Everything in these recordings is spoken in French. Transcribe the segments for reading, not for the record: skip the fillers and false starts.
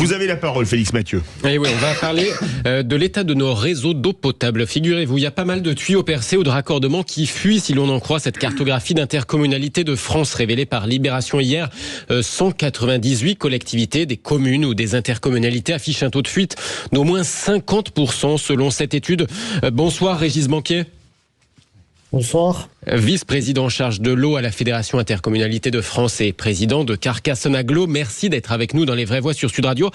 Vous avez la parole, Félix Mathieu. Et oui, on va parler de l'état de nos réseaux d'eau potable. Figurez-vous, il y a pas mal de tuyaux percés ou de raccordements qui fuient, si l'on en croit cette cartographie d'intercommunalité de France révélée par Libération hier. 198 collectivités, des communes ou des intercommunalités affichent un taux de fuite d'au moins 50% selon cette étude. Bonsoir Régis Banquier. Bonsoir. Vice-président en charge de l'eau à la Fédération Intercommunalité de France et président de Carcassonne Agglo. Merci d'être avec nous dans Les Vraies Voix sur Sud Radio.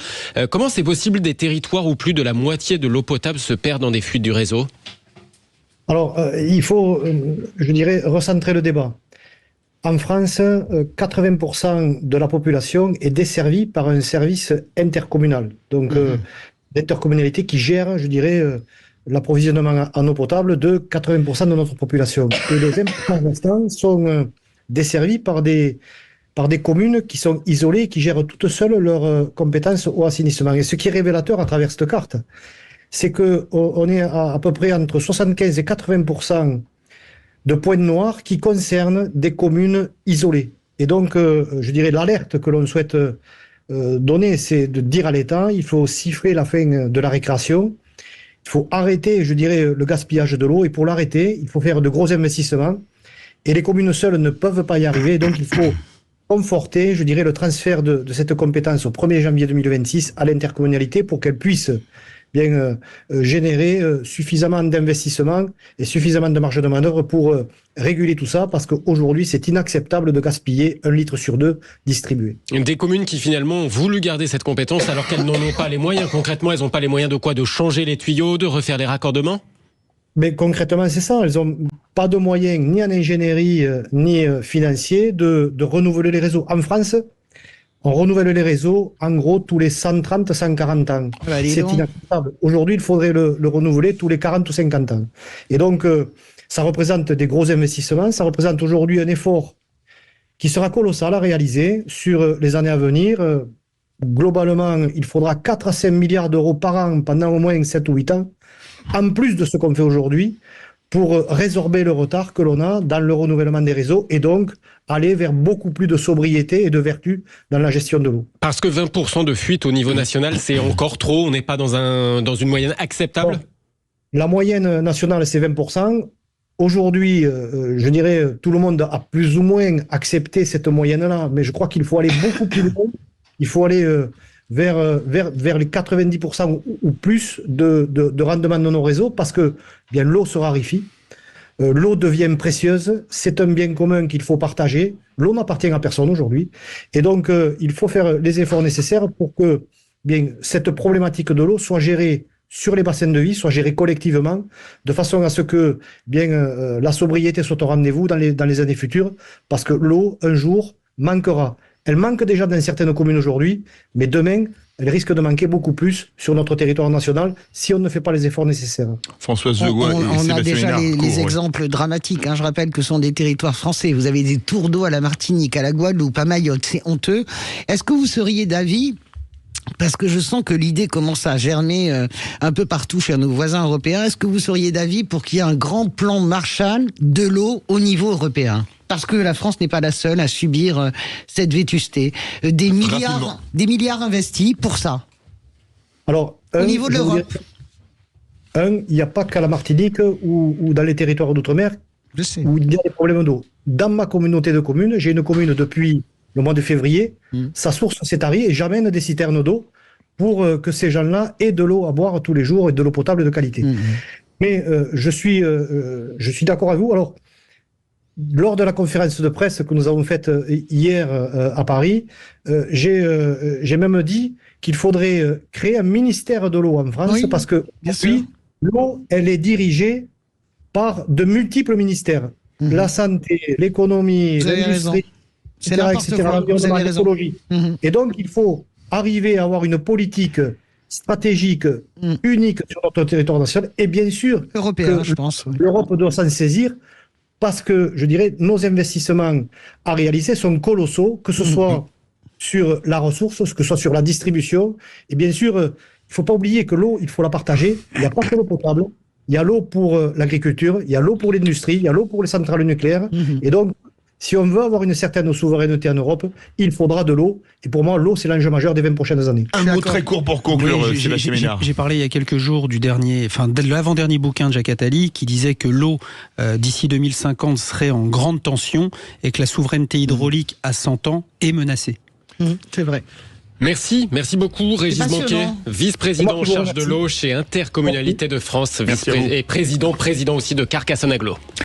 Comment c'est possible des territoires où plus de la moitié de l'eau potable se perd dans des fuites du réseau ? Alors, il faut, je dirais, recentrer le débat. En France, 80% de la population est desservie par un service intercommunal. Donc, l'intercommunalité qui gère, je dirais, l'approvisionnement en eau potable de 80% de notre population. Et les 20% restants sont desservis par des communes qui sont isolées, qui gèrent toutes seules leurs compétences au assainissement. Et ce qui est révélateur à travers cette carte, c'est qu'on est à peu près entre 75 et 80% de points noirs qui concernent des communes isolées. Et donc, je dirais, l'alerte que l'on souhaite donner, c'est de dire à l'État, il faut siffler la fin de la récréation. Il faut arrêter, je dirais, le gaspillage de l'eau. Et pour l'arrêter, il faut faire de gros investissements. Et les communes seules ne peuvent pas y arriver. Donc, il faut conforter, je dirais, le transfert de cette compétence au 1er janvier 2026 à l'intercommunalité pour qu'elle puisse bien générer suffisamment d'investissements et suffisamment de marge de manœuvre pour réguler tout ça, parce qu'aujourd'hui, c'est inacceptable de gaspiller 1 litre sur 2 distribué. Des communes qui finalement ont voulu garder cette compétence alors qu'elles n'en ont pas les moyens. Concrètement, elles n'ont pas les moyens de quoi ? De changer les tuyaux, de refaire les raccordements ? Mais concrètement, c'est ça. Elles n'ont pas de moyens, ni en ingénierie, ni financiers, de renouveler les réseaux. En France, on renouvelle les réseaux, en gros, tous les 130, 140 ans. C'est inacceptable. Aujourd'hui, il faudrait le renouveler tous les 40 ou 50 ans. Et donc, ça représente des gros investissements. Ça représente aujourd'hui un effort qui sera colossal à réaliser sur les années à venir. Globalement, il faudra 4 à 5 milliards d'euros par an pendant au moins 7 ou 8 ans, en plus de ce qu'on fait aujourd'hui, pour résorber le retard que l'on a dans le renouvellement des réseaux et donc aller vers beaucoup plus de sobriété et de vertu dans la gestion de l'eau. Parce que 20% de fuite au niveau national, c'est encore trop, on n'est pas dans une moyenne acceptable ? Bon, la moyenne nationale, c'est 20%. Aujourd'hui, je dirais, tout le monde a plus ou moins accepté cette moyenne-là, mais je crois qu'il faut aller beaucoup plus loin. Il faut aller vers les 90% ou plus de rendement de nos réseaux, parce que bien l'eau se raréfie, l'eau devient précieuse, c'est un bien commun qu'il faut partager, l'eau n'appartient à personne aujourd'hui, et donc il faut faire les efforts nécessaires pour que bien cette problématique de l'eau soit gérée sur les bassins de vie, soit gérée collectivement, de façon à ce que bien la sobriété soit au rendez-vous dans les années futures, parce que l'eau, un jour, manquera. Elle manque déjà dans certaines communes aujourd'hui, mais demain, elle risque de manquer beaucoup plus sur notre territoire national si on ne fait pas les efforts nécessaires. Françoise Legoy et on a déjà Hénard, les exemples dramatiques. Je rappelle que ce sont des territoires français. Vous avez des tours d'eau à la Martinique, à la Guadeloupe, à Mayotte. C'est honteux. Est-ce que vous seriez d'avis, parce que je sens que l'idée commence à germer un peu partout chez nos voisins européens, est-ce que vous seriez d'avis pour qu'il y ait un grand plan Marshall de l'eau au niveau européen ? Parce que la France n'est pas la seule à subir cette vétusté. Des milliards investis pour ça. Alors, au niveau de l'Europe. Il n'y a pas qu'à la Martinique ou dans les territoires d'outre-mer où il y a des problèmes d'eau. Dans ma communauté de communes, j'ai une commune depuis le mois de février. Sa source s'est tarie et j'amène des citernes d'eau pour que ces gens-là aient de l'eau à boire tous les jours et de l'eau potable de qualité. Mais je suis d'accord avec vous. Alors, lors de la conférence de presse que nous avons faite hier à Paris, j'ai même dit qu'il faudrait créer un ministère de l'eau en France, parce que l'eau, elle est dirigée par de multiples ministères. La santé, l'économie, l'industrie, etc., l'environnement, l'écologie. Et donc, il faut arriver à avoir une politique stratégique unique sur notre territoire national. Et bien sûr, européen, je pense. L'Europe doit s'en saisir, parce que, je dirais, nos investissements à réaliser sont colossaux, que ce soit sur la ressource, que ce soit sur la distribution. Et bien sûr, il ne faut pas oublier que l'eau, il faut la partager. Il n'y a pas que l'eau potable. Il y a l'eau pour l'agriculture, il y a l'eau pour l'industrie, il y a l'eau pour les centrales nucléaires. Et donc, Si on veut avoir une certaine souveraineté en Europe, il faudra de l'eau. Et pour moi, l'eau, c'est l'enjeu majeur des 20 prochaines années. Un mot très court pour conclure, Oui, Sébastien Ménard. j'ai parlé il y a quelques jours de l'avant-dernier bouquin de Jacques Attali qui disait que l'eau, d'ici 2050, serait en grande tension et que la souveraineté hydraulique à 100 ans est menacée. C'est vrai. Merci beaucoup Régis Banquet, passionnant. vice-président en charge de l'eau chez Intercommunalité de France, Merci à vous. et président aussi de Carcassonne Agglo.